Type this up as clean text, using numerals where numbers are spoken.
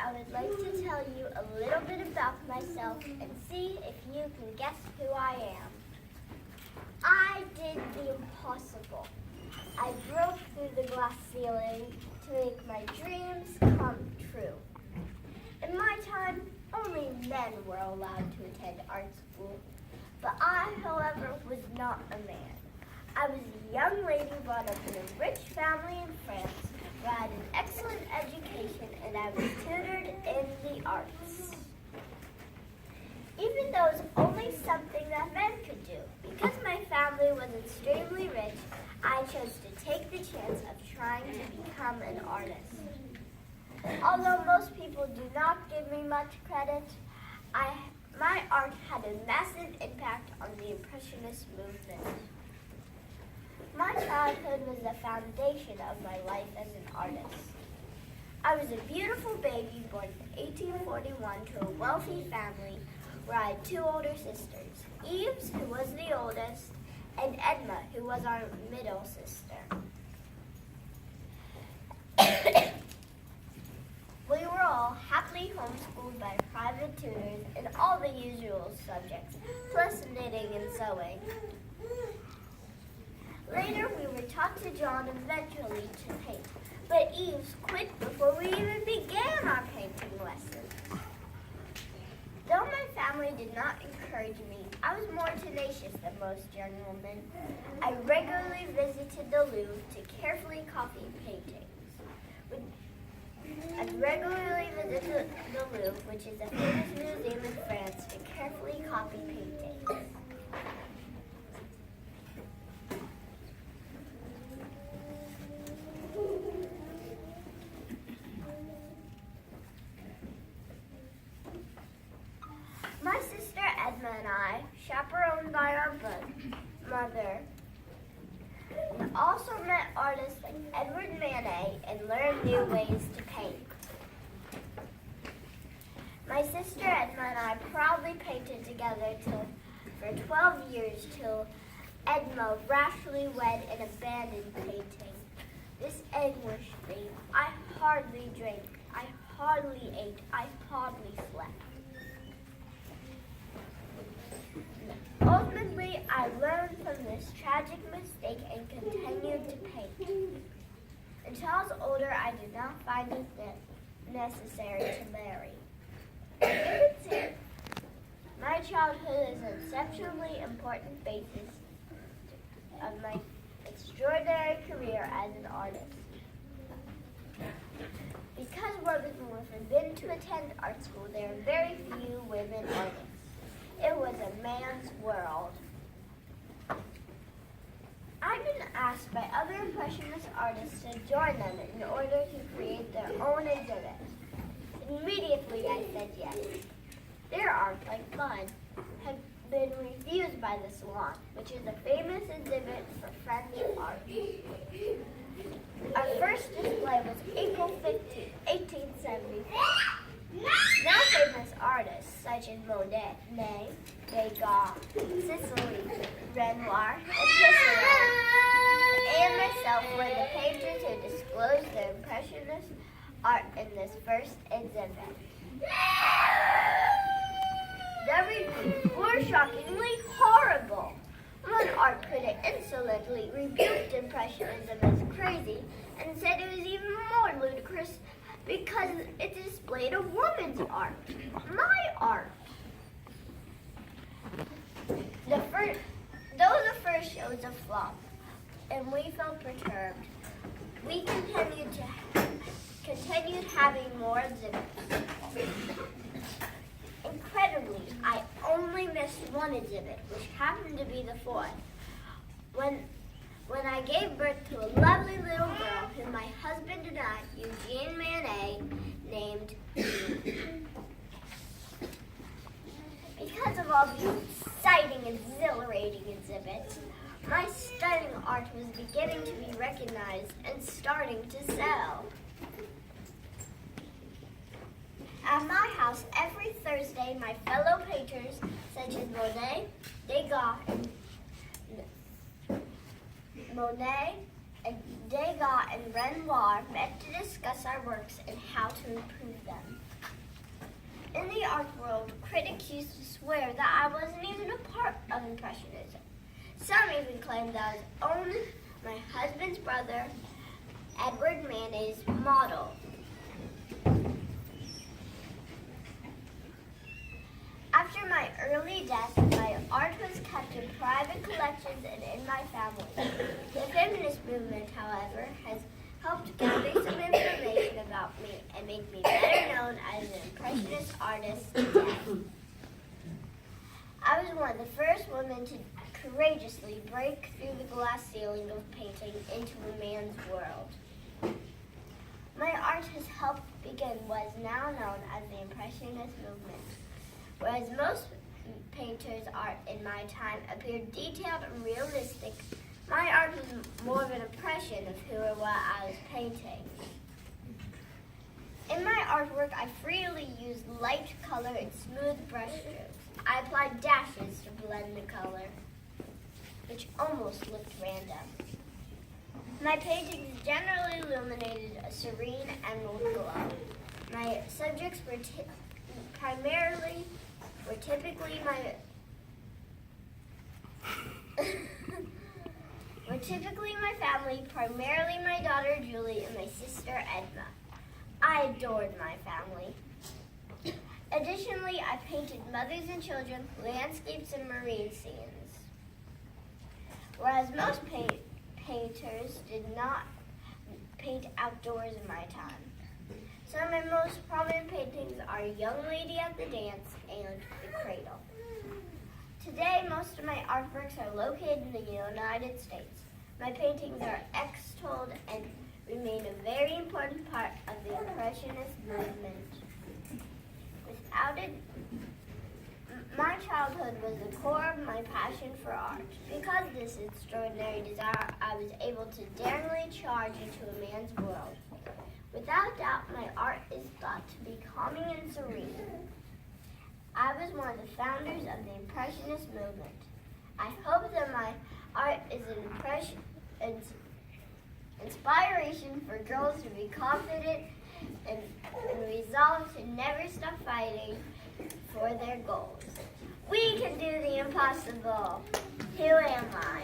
I would like to tell you a little bit about myself and see if you can guess who I am. I did the impossible. I broke through the glass ceiling to make my dreams come true. In my time, only men were allowed to attend art school, but I, however, was not a man. I was a young lady brought up in a rich family in France where I had an excellent education and I was tutored in the arts. Even though it was only something that men could do, because my family was extremely rich, I chose to take the chance of trying to become an artist. Although most people do not give me much credit, my art had a massive impact on the Impressionist movement. My childhood was the foundation of my life as an artist. I was a beautiful baby born in 1841 to a wealthy family where I had two older sisters, Eves, who was the oldest, and Edma, who was our middle sister. We were all happily homeschooled by private tutors in all the usual subjects, plus knitting and sewing. Later, we were taught to draw and eventually to paint, but Eves quit before we even began our painting lessons. Though my family did not encourage me, I was more tenacious than most young women. I regularly visited the Louvre to carefully copy paintings. I regularly visited the Louvre, which is a famous museum in France, to carefully copy paintings. My sister Edma and I, chaperoned by our mother, also met artists like Edward Manet and learned new ways to paint. My sister Edma and I proudly painted together for 12 years till Edma rashly wed and abandoned painting. This anguished me. I hardly drank, I hardly ate, I hardly slept. Ultimately, I learned from this tragic mistake and continued to paint. Until I was older, I did not find it necessary to marry. You can see, my childhood is an exceptionally important basis of my extraordinary career as an artist. Because women were forbidden to attend art school, there are very few women artists. It was a man's world. I've been asked by other Impressionist artists to join them in order to create their own exhibit. Immediately I said yes. Their art, like mine, had been refused by the Salon, which is a famous exhibit for French art. Our first display was April 15, 1874. Now famous artists such as Monet, Degas, Sicily, Renoir, and Pissarro, and myself were the painters who disclosed their Impressionist art in this first exhibit. The reviews were shockingly horrible. One art critic insolently rebuked Impressionism as crazy and said it was even more ludicrous because it displayed a woman's art, my art. Though the first show was a flop, and we felt perturbed, we continued having more exhibits. Incredibly, I only missed one exhibit, which happened to be the fourth, when I gave birth to a lovely little girl whom my husband and I, Eugene Manet, named Eve. Because of all these exciting, exhilarating exhibits, my stunning art was beginning to be recognized and starting to sell. At my house, every Thursday, my fellow painters, such as Degas and Renoir, met to discuss our works and how to improve them. In the art world, critics used to swear that I wasn't even a part of Impressionism. Some even claimed that I was only my husband's brother, Edward Manet's model. After my early death, my art was kept in private collections and in my family. The feminist movement, however, has helped gather some information about me and make me better known as an Impressionist artist today. I was one of the first women to courageously break through the glass ceiling of painting into a man's world. My art has helped begin what is now known as the Impressionist movement. Whereas most painters' art in my time appeared detailed and realistic, my art was more of an impression of who or what I was painting. In my artwork, I freely used light color and smooth brushstrokes. I applied dashes to blend the color, which almost looked random. My paintings generally illuminated a serene emerald glow. My subjects were typically my family, primarily my daughter Julie and my sister Edna. I adored my family. Additionally, I painted mothers and children, landscapes, and marine scenes. Whereas most painters did not paint outdoors in my time. Some of my most prominent paintings are Young Lady at the Dance and The Cradle. Today, most of my artworks are located in the United States. My paintings are extolled and remain a very important part of the Impressionist movement. Without it, my childhood was the core of my passion for art. Because of this extraordinary desire, I was able to daringly charge into a man's world. Without doubt, my art is thought to be calming and serene. I was one of the founders of the Impressionist movement. I hope that my art is an inspiration for girls to be confident and resolved to never stop fighting for their goals. We can do the impossible. Who am I?